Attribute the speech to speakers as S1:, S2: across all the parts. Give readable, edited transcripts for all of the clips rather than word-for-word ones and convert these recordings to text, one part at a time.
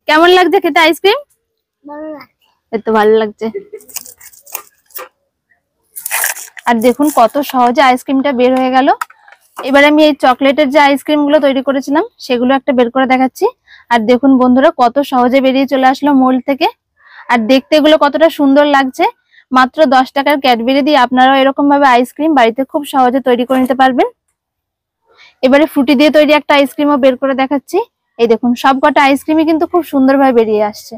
S1: কেমন লাগছে খেতে আইসক্রিম? এত ভালো লাগছে। আর দেখুন কত সহজে আইসক্রিমটা বের হয়ে গেল। এবার আমি এই চকলেটের যে আইসক্রিম গুলো তৈরি করেছিলাম সেগুলো একটা বের করে দেখাচ্ছি। আর দেখুন বন্ধুরা কত সহজে বেরিয়ে চলে আসলো মোল্ড থেকে। আর দেখতে এগুলো কতটা সুন্দর লাগছে। মাত্র 10 টাকার ক্যাডবেরি দিয়ে আপনারাও এরকম ভাবে আইসক্রিম বাড়িতে খুব সহজে তৈরি করে নিতে পারবেন। এবারে ফ্রুটি দিয়ে তৈরি একটা আইসক্রিমও বের করে দেখাচ্ছি। এই দেখুন সবকটা আইসক্রিমই কিন্তু খুব সুন্দরভাবে বেরিয়ে আসছে।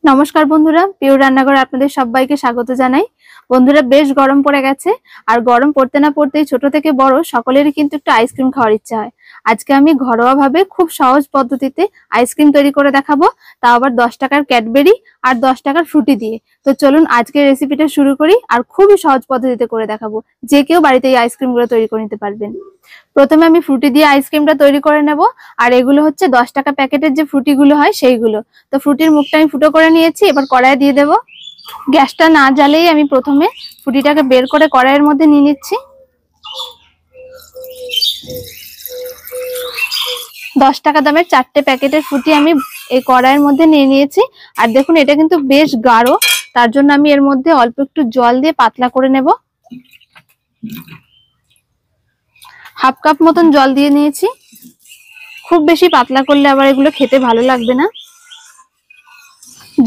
S1: নমস্কার বন্ধুরা, পিওর রান্নাঘরে আপনাদের সবাইকে স্বাগত জানাই। বন্ধুরা বেশ গরম পড়ে গেছে, আর গরম পড়তে না পড়তেই ছোট থেকে বড় সকলেরই কিন্তু একটু আইসক্রিম খাওয়ার ইচ্ছা হয়। আজকে আমি ঘরোয়া ভাবে খুব সহজ পদ্ধতিতে আইসক্রিম তৈরি করে দেখাবো, তাও আবার 10 টাকার ক্যাডবেরি আর 10 টাকার ফ্রুটি দিয়ে। তো চলুন আজকের রেসিপিটা শুরু করি, আর খুবই সহজ পদ্ধতিতে করে দেখাবো, যে কেউ বাড়িতে এই আইসক্রিম গুলো তৈরি করে নিতে পারবেন। প্রথমে আমি ফ্রুটি দিয়ে আইসক্রিমটা তৈরি করে নেব। আর এগুলো হচ্ছে 10 টাকা প্যাকেটের যে ফ্রুটি গুলো হয় সেইগুলো। তো ফ্রুটির মুখটা আমি ফুটো করে নিয়েছি, এবার কড়াইয়ে দিয়ে দেব। গ্যাসটা না জ্বালেই আমি প্রথমে ফ্রুটিটাকে বের করে কড়াইয়ের মধ্যে নিয়ে নিচ্ছি। 10 টাকা দামের 4টে প্যাকেটের ফ্রুটি আমি এই কড়াইয়ের মধ্যে নিয়ে নিয়েছি। আর দেখুন এটা কিন্তু বেশ গাঢ়, তার জন্য আমি এর মধ্যে অল্প একটু জল দিয়ে পাতলা করে নেব। হাফ কাপ মতন জল দিয়ে নিয়েছি। খুব বেশি পাতলা করলে আবার এগুলো খেতে ভালো লাগবে না।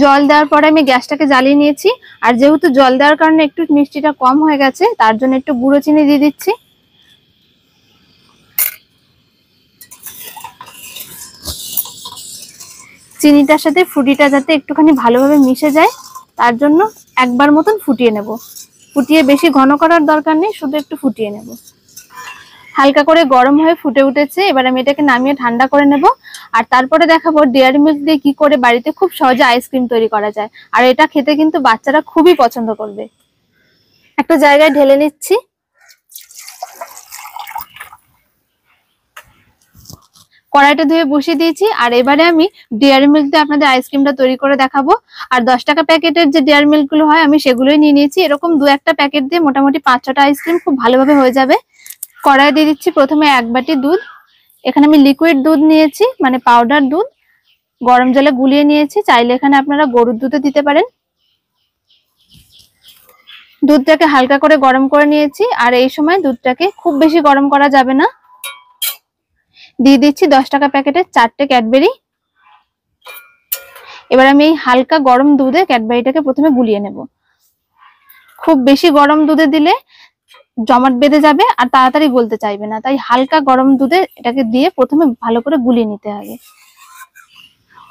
S1: জল দেওয়ার পরে আমি গ্যাসটাকে জ্বালিয়ে নিয়েছি। আর যেহেতু জল দেওয়ার কারণে একটু মিষ্টিটা কম হয়ে গেছে, তার জন্য একটু গুঁড়ো চিনি দিয়ে দিচ্ছি। চিনিটার সাথে ফ্রুটিটা যাতে একটুখানি ভালোভাবে মিশে যায়, তার জন্য একবার মতন ফুটিয়ে নেব। ফুটিয়ে বেশি ঘন করার দরকার নেই, শুধু একটু ফুটিয়ে নেব। হালকা করে গরম হয়ে ফুটে উঠেছে, এবার আমি এটাকে নামিয়ে ঠান্ডা করে নেব। আর তারপরে দেখাবো ডেয়ারি মিল্ক দিয়ে কি করে বাড়িতে খুব সহজে আইসক্রিম তৈরি করা যায়। আর এটা খেতে কিন্তু বাচ্চারা খুবই পছন্দ করবে। একটা জায়গায় ঢেলে নিচ্ছি। কড়াইটা ধুয়ে বসিয়ে দিয়েছি। আর এবারে আমি ডেয়ারি মিল্ক দিয়ে আপনাদের আইসক্রিমটা তৈরি করে দেখাবো। আর 10 টাকা প্যাকেটের যে ডেয়ারি মিল্ক গুলো হয় আমি সেগুলোই নিয়ে নিয়েছি। এরকম 2-1টা প্যাকেট দিয়ে মোটামুটি 5-6টা আইসক্রিম খুব ভালোভাবে হয়ে যাবে। কড়াই দিয়ে দিচ্ছি প্রথমে 1 বাটি দুধ। এখানে আমি লিকুইড দুধ নিয়েছি, মানে পাউডার দুধ, গরম জলে গুলিয়ে নিয়েছি। চাইলে এখানে আপনারা গরুর দুধও দিতে পারেন। দুধটাকে হালকা করে গরম করে নিয়েছি। আর এই সময় দুধটাকে খুব বেশি গরম করা যাবে না। দিয়ে দিচ্ছি 10 টাকা প্যাকেটের 4টে ক্যাডবেরি। এবার আমি এই হালকা গরম দুধে ক্যাডবেরিটাকে প্রথমে গুলিয়ে নেব। খুব বেশি গরম দুধে দিলে জমাট বেঁধে যাবে আর তাড়াতাড়ি গলতে চাইবে না, তাই হালকা গরম দুধে এটাকে দিয়ে প্রথমে ভালো করে গুলিয়ে নিতে হবে।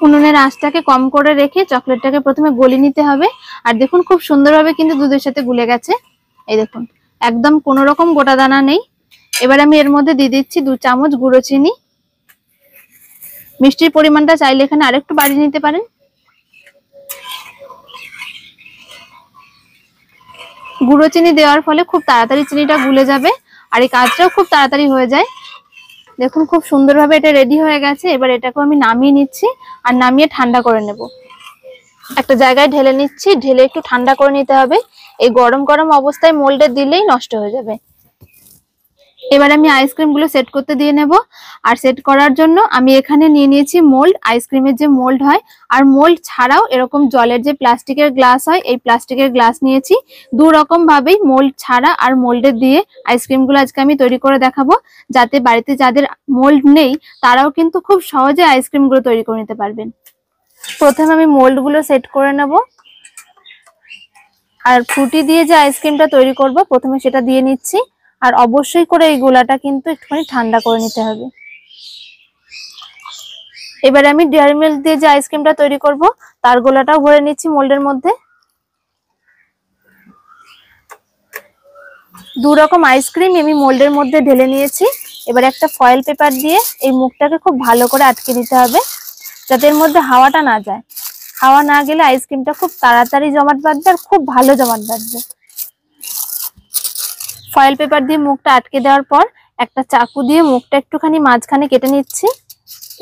S1: উনুনের আঁচটাকে কম করে রেখে চকলেটটাকে প্রথমে গলিয়ে নিতে হবে। আর দেখুন খুব সুন্দরভাবে কিন্তু দুধের সাথে গুলে গেছে। এই দেখুন একদম কোনো রকম গোটা দানা নেই। এবার আমি এর মধ্যে দিয়ে দিচ্ছি 2 চামচ গুঁড়ো চিনি। মিষ্টির পরিমাণটা চাইলে এখানে আরেকটু বাড়িয়ে নিতে পারেন। গুঁড়ো চিনি দেওয়ার ফলে খুব তাড়াতাড়ি চিনিটা গুলে যাবে, আর এই কাজটাও খুব তাড়াতাড়ি হয়ে যায়। দেখুন খুব সুন্দরভাবে এটা রেডি হয়ে গেছে। এবার এটাকে আমি নামিয়ে নিচ্ছি, আর নামিয়ে ঠান্ডা করে নেব। একটা জায়গায় ঢেলে নিচ্ছি, ঢেলে একটু ঠান্ডা করে নিতে হবে। এই গরম গরম অবস্থায় মোল্ডে দিলেই নষ্ট হয়ে যাবে। এবার আমি আইসক্রিম গুলো সেট করতে দিয়ে নেব। আর সেট করার জন্য আমি এখানে নিয়ে নিয়েছি মোল্ড, আইসক্রিমের যে মোল্ড হয়। আর মোল্ড ছাড়াও এরকম জলের যে প্লাস্টিকের গ্লাস হয়, এই প্লাস্টিকের গ্লাস নিয়েছি। 2 রকম ভাবেই মোল্ড ছাড়া আর মোল্ডে দিয়ে আইসক্রিম গুলো আজকে আমি তৈরি করে দেখাবো, যাতে বাড়িতে যাদের মোল্ড নেই তারাও কিন্তু খুব সহজে আইসক্রিম গুলো তৈরি করে নিতে পারবেন। প্রথমে আমি মোল্ড গুলো সেট করে নেব। আর ফ্রুটি দিয়ে যে আইসক্রিমটা তৈরি করব প্রথমে সেটা দিয়ে নিচ্ছি। আর অবশ্যই করে এই গোলাটা কিন্তু একটুখানি ঠান্ডা করে নিতে হবে। এবারে আমি ডেয়ারি মিল্ক দিয়ে যে আইসক্রিমটা তৈরি করব তার গোলাটাও ভরে নিচ্ছি মোল্ডের মধ্যে। 2 রকম আইসক্রিম আমি মোল্ডের মধ্যে ঢেলে নিয়েছি। এবার একটা ফয়েল পেপার দিয়ে এই মুখটাকে খুব ভালো করে আটকে দিতে হবে, যাতে এর মধ্যে হাওয়াটা না যায়। হাওয়া না গেলে আইসক্রিমটা খুব তাড়াতাড়ি জমাট বাঁধবে আর খুব ভালো জমাট বাঁধবে। ফয়েল পেপার দিয়ে মুখটা আটকে দেওয়ার পর একটা চাকু দিয়ে মুখটা একটুখানি মাঝখানে কেটে নিচ্ছি।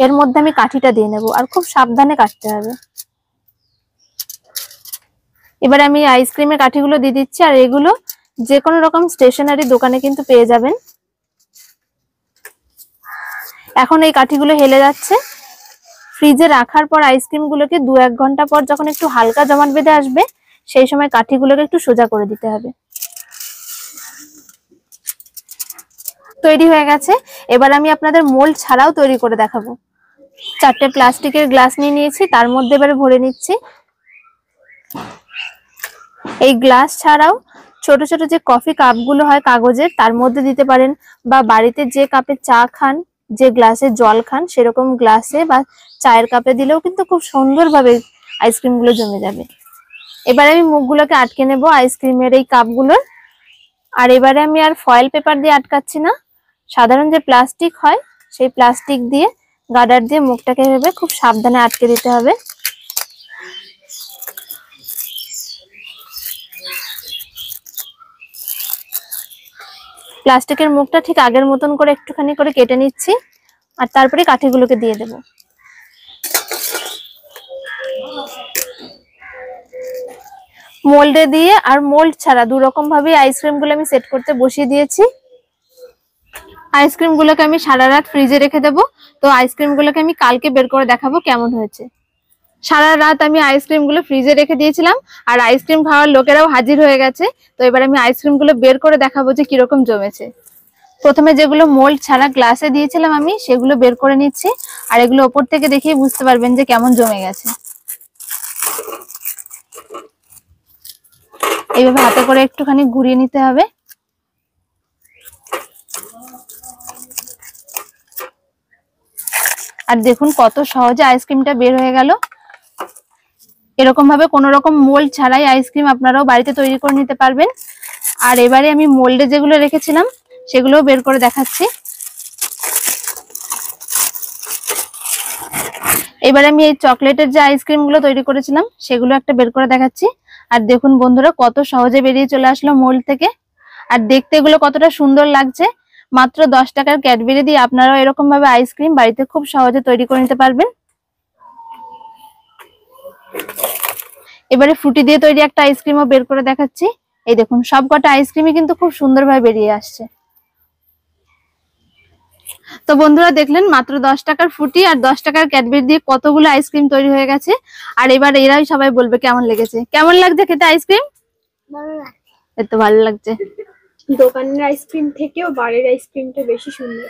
S1: এর মধ্যে আমি কাঠিটা দিয়ে নেব, আর খুব সাবধানে কাটতে হবে। এবার আমি আইসক্রিমের কাঠিগুলো দিয়ে দিচ্ছি। আর এগুলো যে কোনো রকম স্টেশনারি দোকানে কিন্তু পেয়ে যাবেন। এখন এই কাঠিগুলো হেলে যাচ্ছে, ফ্রিজে রাখার পর আইসক্রিম গুলোকে 2-1 ঘন্টা পর যখন একটু হালকা জমাট বেঁধে আসবে সেই সময় কাঠিগুলোকে একটু সোজা করে দিতে হবে। তৈরি হয়ে গেছে। এবার আমি আপনাদের মোল্ড ছাড়াও তৈরি করে দেখাবো। 4টে প্লাস্টিকের গ্লাস নিয়ে নিয়েছি, তার মধ্যে এবারে ভরে নিচ্ছি। এই গ্লাস ছাড়াও ছোট ছোট যে কফি কাপগুলো হয় কাগজের, তার মধ্যে দিতে পারেন, বা বাড়িতে যে কাপে চা খান, যে গ্লাসে জল খান, সেরকম গ্লাসে বা চায়ের কাপে দিলেও কিন্তু খুব সুন্দরভাবে আইসক্রিম গুলো জমে যাবে। এবারে আমি মুখগুলোকে আটকে নেব আইসক্রিমের এই কাপগুলোর। আর এবারে আমি আর ফয়েল পেপার দিয়ে আটকাচ্ছি না, সাধারণ যে প্লাস্টিক হয় সেই প্লাস্টিক দিয়ে গার্ডার দিয়ে মুখটাকে ভেবে খুব সাবধানে আটকে দিতে হবে। প্লাস্টিকের মুখটা ঠিক আগের মতন করে একটুখানি করে কেটে নিচ্ছি, আর তারপরে কাঠিগুলোকে দিয়ে দেব। মোল্ডে দিয়ে আর মোল্ড ছাড়া 2 রকম ভাবে আইসক্রিম গুলো আমি সেট করতে বসিয়ে দিয়েছি। আইসক্রিম গুলোকে আমি সারা রাত ফ্রিজে রেখে দেবো। তো আইসক্রিম গুলোকে আমি কালকে বের করে দেখাবো কেমন হয়েছে। সারা রাত আমি আইসক্রিম গুলো ফ্রিজে রেখে দিয়েছিলাম, আর আইসক্রিম খাওয়ার লোকেরাও হাজির হয়ে গেছে। তো এবার আমি আইসক্রিম গুলো বের করে দেখাবো যে কিরকম জমেছে। প্রথমে যেগুলো মোল্ড ছাড়া গ্লাসে দিয়েছিলাম আমি, সেগুলো বের করে নিচ্ছি। আর এগুলো ওপর থেকে দেখেই বুঝতে পারবেন যে কেমন জমে গেছে। এইভাবে হাতে করে একটুখানি ঘুরিয়ে নিতে হবে। আর দেখুন কত সহজে আইসক্রিমটা বের হয়ে গেল। এরকম ভাবে কোনো রকম মোল্ড ছাড়াই আইসক্রিম আপনারাও বাড়িতে তৈরি করে নিতে পারবেন। আর এবারে আমি মোল্ডে যেগুলো রেখেছিলাম সেগুলোও বের করে দেখাচ্ছি। এবারে আমি এই চকলেটের যে আইসক্রিম গুলো তৈরি করেছিলাম সেগুলো একটা বের করে দেখাচ্ছি। আর দেখুন বন্ধুরা কত সহজে বেরিয়ে চলে আসলো মোল্ড থেকে। আর দেখতে এগুলো কতটা সুন্দর লাগছে। মাত্র 10 টাকার ক্যাডবেরি দিয়ে আপনারাও এরকম ভাবে আইসক্রিম বাড়িতে খুব সহজে তৈরি করে নিতে পারবেন। এবারে ফ্রুটি দিয়ে তৈরি একটা আইসক্রিমও বের করে দেখাচ্ছি। এই দেখুন সবকটা আইসক্রিমই কিন্তু খুব সুন্দরভাবে বেরিয়ে আসছে। তো বন্ধুরা দেখলেন মাত্র 10 টাকার ফ্রুটি আর 10 টাকার ক্যাডবেরি দিয়ে কতগুলো আইসক্রিম তৈরি হয়ে গেছে। আর এবার এরাই সবাই বলবে কেমন লেগেছে। কেমন লাগছে খেতে আইসক্রিম? ভালো লাগছে। এত ভালো লাগছে।
S2: দোকানের আইসক্রিম থেকেও বাড়ির আইসক্রিমটা বেশি সুন্দর।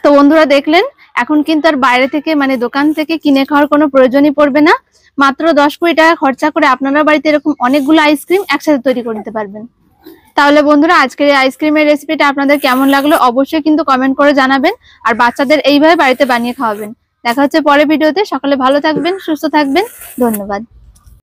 S1: তো বন্ধুরা দেখলেন এখন কিন্তু আর বাইরে থেকে মানে দোকান থেকে কিনে খাওয়ার কোনো প্রয়োজনই পড়বে না। মাত্র 10-20 টাকা খরচা করে আপনারা বাড়িতে এরকম অনেকগুলো আইসক্রিম একসাথে তৈরি করে নিতে পারবেন। তাহলে বন্ধুরা আজকের এই আইসক্রিমের রেসিপিটা আপনাদের কেমন লাগলো অবশ্যই কিন্তু কমেন্ট করে জানাবেন। আর বাচ্চাদের এইভাবে বাড়িতে বানিয়ে খাওয়াবেন। দেখা হচ্ছে পরের ভিডিওতে। সকলে ভালো থাকবেন, সুস্থ থাকবেন। ধন্যবাদ।